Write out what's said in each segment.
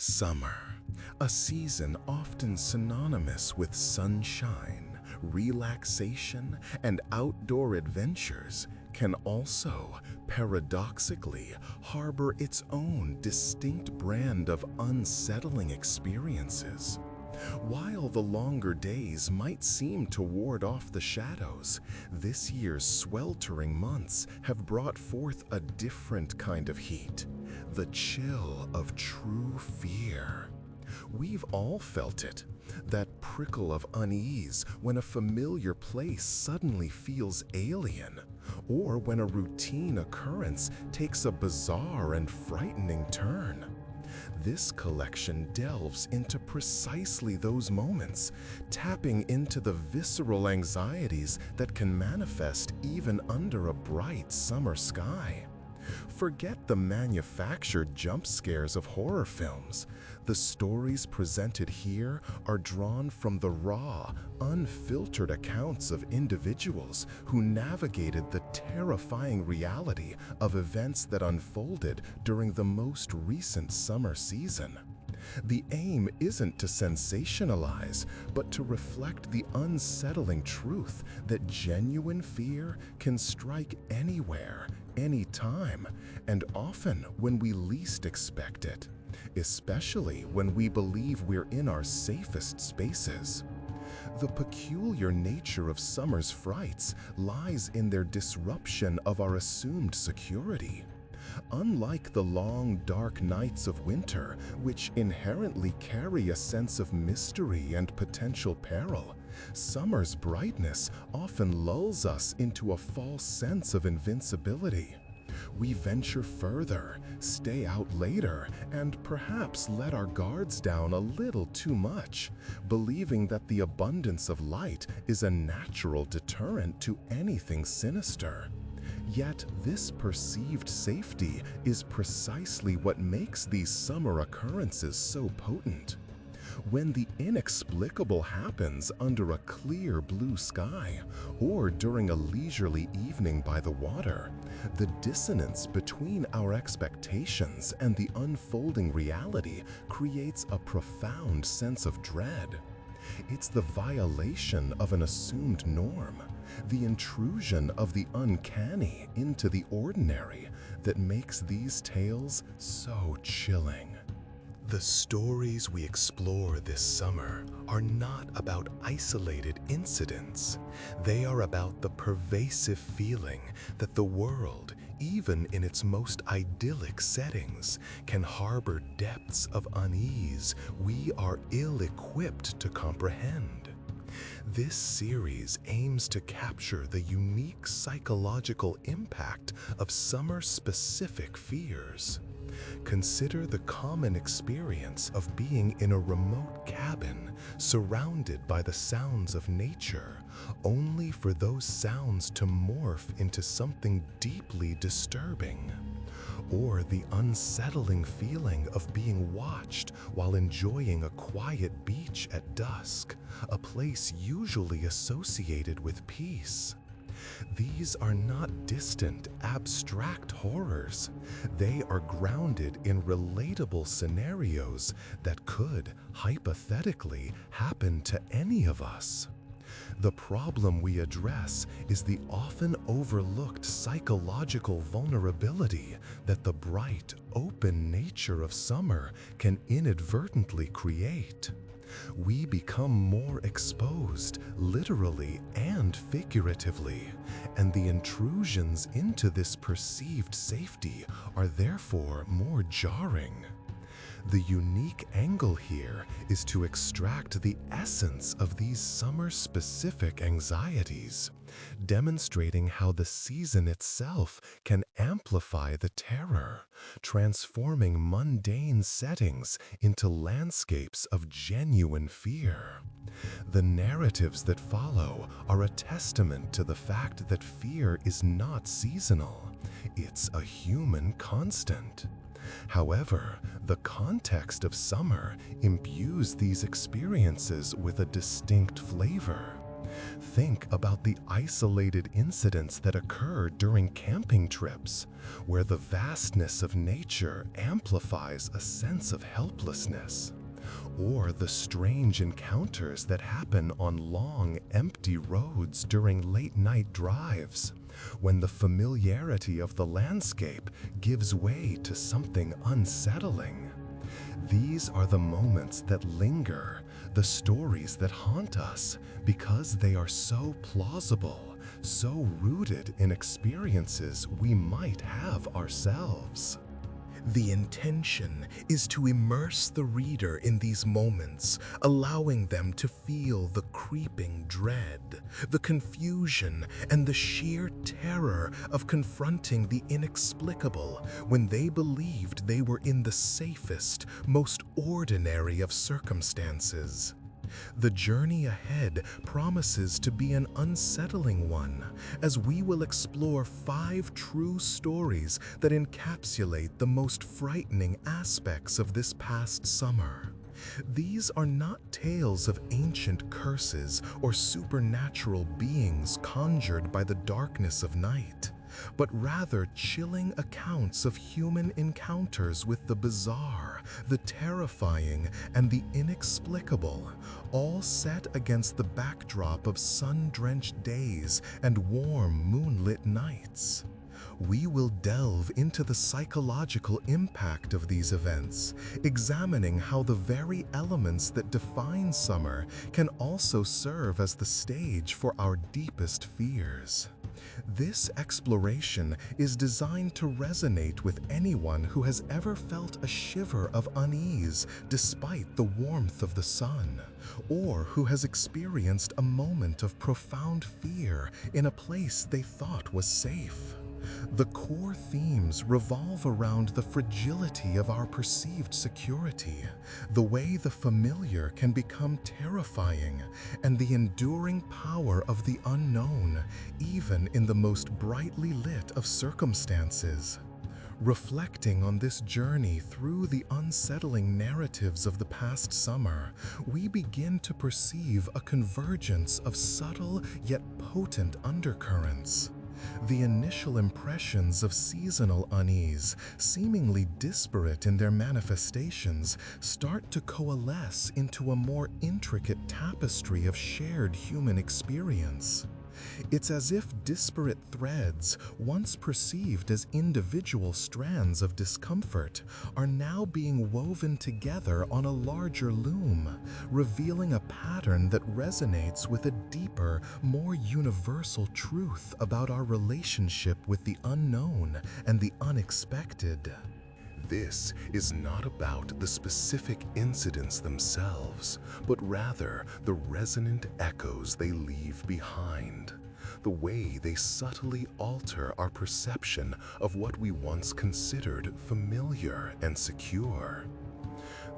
Summer, a season often synonymous with sunshine, relaxation, and outdoor adventures, can also, paradoxically, harbor its own distinct brand of unsettling experiences. While the longer days might seem to ward off the shadows, this year's sweltering months have brought forth a different kind of heat, the chill of true fear. We've all felt it, that prickle of unease when a familiar place suddenly feels alien, or when a routine occurrence takes a bizarre and frightening turn. This collection delves into precisely those moments, tapping into the visceral anxieties that can manifest even under a bright summer sky. Forget the manufactured jump scares of horror films. The stories presented here are drawn from the raw, unfiltered accounts of individuals who navigated the terrifying reality of events that unfolded during the most recent summer season. The aim isn't to sensationalize, but to reflect the unsettling truth that genuine fear can strike anywhere, anytime, and often when we least expect it, especially when we believe we're in our safest spaces. The peculiar nature of summer's frights lies in their disruption of our assumed security. Unlike the long, dark nights of winter, which inherently carry a sense of mystery and potential peril, summer's brightness often lulls us into a false sense of invincibility. We venture further, stay out later, and perhaps let our guards down a little too much, believing that the abundance of light is a natural deterrent to anything sinister. Yet this perceived safety is precisely what makes these summer occurrences so potent. When the inexplicable happens under a clear blue sky or during a leisurely evening by the water, the dissonance between our expectations and the unfolding reality creates a profound sense of dread. It's the violation of an assumed norm, the intrusion of the uncanny into the ordinary, that makes these tales so chilling. The stories we explore this summer are not about isolated incidents. They are about the pervasive feeling that the world, even in its most idyllic settings, can harbor depths of unease we are ill-equipped to comprehend. This series aims to capture the unique psychological impact of summer-specific fears. Consider the common experience of being in a remote cabin surrounded by the sounds of nature, only for those sounds to morph into something deeply disturbing. Or the unsettling feeling of being watched while enjoying a quiet beach at dusk, a place usually associated with peace. These are not distant, abstract horrors. They are grounded in relatable scenarios that could, hypothetically, happen to any of us. The problem we address is the often overlooked psychological vulnerability that the bright, open nature of summer can inadvertently create. We become more exposed, literally and figuratively, and the intrusions into this perceived safety are therefore more jarring. The unique angle here is to extract the essence of these summer-specific anxieties, demonstrating how the season itself can amplify the terror, transforming mundane settings into landscapes of genuine fear. The narratives that follow are a testament to the fact that fear is not seasonal. It's a human constant. However, the context of summer imbues these experiences with a distinct flavor. Think about the isolated incidents that occur during camping trips, where the vastness of nature amplifies a sense of helplessness. Or the strange encounters that happen on long, empty roads during late-night drives, when the familiarity of the landscape gives way to something unsettling. These are the moments that linger, the stories that haunt us, because they are so plausible, so rooted in experiences we might have ourselves. The intention is to immerse the reader in these moments, allowing them to feel the creeping dread, the confusion, and the sheer terror of confronting the inexplicable when they believed they were in the safest, most ordinary of circumstances. The journey ahead promises to be an unsettling one, as we will explore 5 true stories that encapsulate the most frightening aspects of this past summer. These are not tales of ancient curses or supernatural beings conjured by the darkness of night, but rather chilling accounts of human encounters with the bizarre, the terrifying, and the inexplicable, all set against the backdrop of sun-drenched days and warm, moonlit nights. We will delve into the psychological impact of these events, examining how the very elements that define summer can also serve as the stage for our deepest fears. This exploration is designed to resonate with anyone who has ever felt a shiver of unease despite the warmth of the sun, or who has experienced a moment of profound fear in a place they thought was safe. The core themes revolve around the fragility of our perceived security, the way the familiar can become terrifying, and the enduring power of the unknown, even in the most brightly lit of circumstances. Reflecting on this journey through the unsettling narratives of the past summer, we begin to perceive a convergence of subtle yet potent undercurrents. The initial impressions of seasonal unease, seemingly disparate in their manifestations, start to coalesce into a more intricate tapestry of shared human experience. It's as if disparate threads, once perceived as individual strands of discomfort, are now being woven together on a larger loom, revealing a pattern that resonates with a deeper, more universal truth about our relationship with the unknown and the unexpected. This is not about the specific incidents themselves, but rather the resonant echoes they leave behind, the way they subtly alter our perception of what we once considered familiar and secure.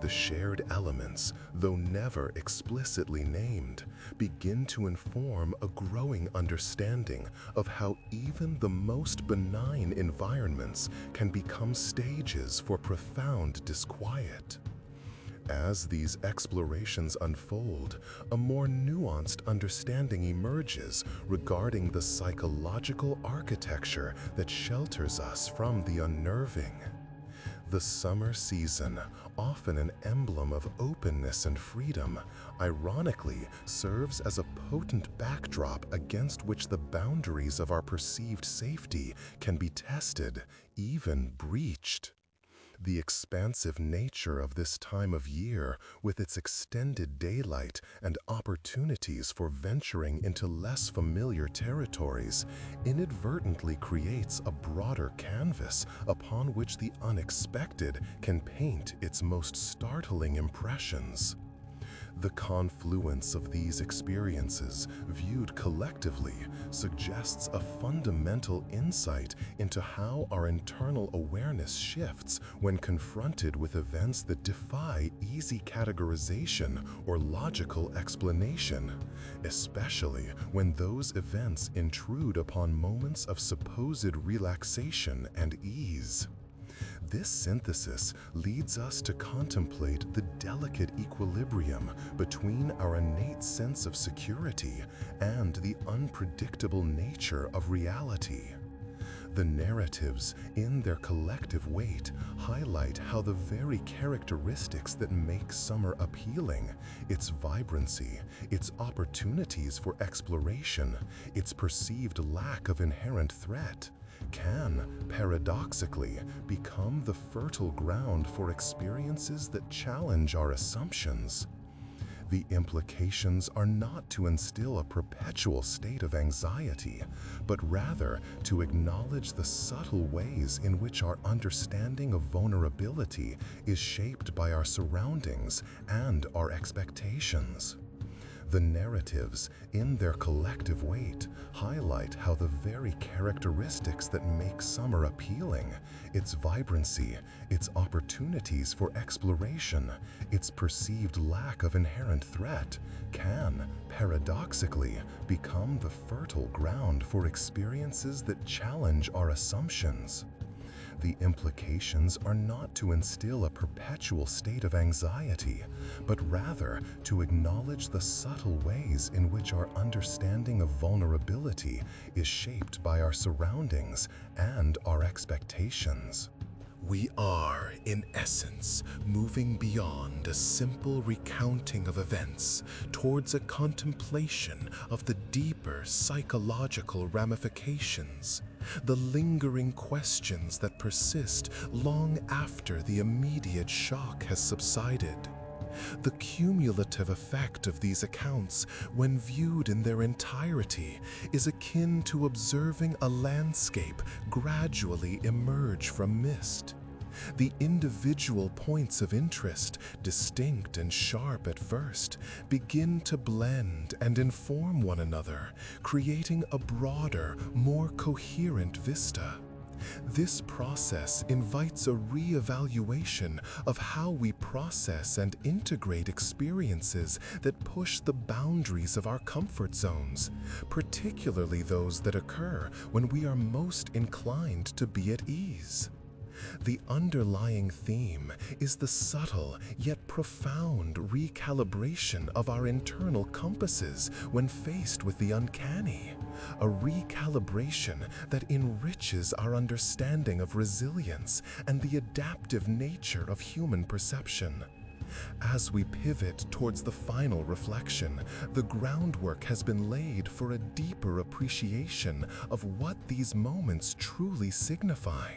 The shared elements, though never explicitly named, begin to inform a growing understanding of how even the most benign environments can become stages for profound disquiet. As these explorations unfold, a more nuanced understanding emerges regarding the psychological architecture that shelters us from the unnerving. The summer season, often an emblem of openness and freedom, ironically serves as a potent backdrop against which the boundaries of our perceived safety can be tested, even breached. The expansive nature of this time of year, with its extended daylight and opportunities for venturing into less familiar territories, inadvertently creates a broader canvas upon which the unexpected can paint its most startling impressions. The confluence of these experiences, viewed collectively, suggests a fundamental insight into how our internal awareness shifts when confronted with events that defy easy categorization or logical explanation, especially when those events intrude upon moments of supposed relaxation and ease. This synthesis leads us to contemplate the delicate equilibrium between our innate sense of security and the unpredictable nature of reality. The narratives, in their collective weight, highlight how the very characteristics that make summer appealing, its vibrancy, its opportunities for exploration, its perceived lack of inherent threat, can, paradoxically, become the fertile ground for experiences that challenge our assumptions. The implications are not to instill a perpetual state of anxiety, but rather to acknowledge the subtle ways in which our understanding of vulnerability is shaped by our surroundings and our expectations. The narratives, in their collective weight, highlight how the very characteristics that make summer appealing, its vibrancy, its opportunities for exploration, its perceived lack of inherent threat, can, paradoxically, become the fertile ground for experiences that challenge our assumptions. The implications are not to instill a perpetual state of anxiety, but rather to acknowledge the subtle ways in which our understanding of vulnerability is shaped by our surroundings and our expectations. We are, in essence, moving beyond a simple recounting of events towards a contemplation of the deeper psychological ramifications, the lingering questions that persist long after the immediate shock has subsided. The cumulative effect of these accounts, when viewed in their entirety, is akin to observing a landscape gradually emerge from mist. The individual points of interest, distinct and sharp at first, begin to blend and inform one another, creating a broader, more coherent vista. This process invites a re-evaluation of how we process and integrate experiences that push the boundaries of our comfort zones, particularly those that occur when we are most inclined to be at ease. The underlying theme is the subtle yet profound recalibration of our internal compasses when faced with the uncanny, a recalibration that enriches our understanding of resilience and the adaptive nature of human perception. As we pivot towards the final reflection, the groundwork has been laid for a deeper appreciation of what these moments truly signify.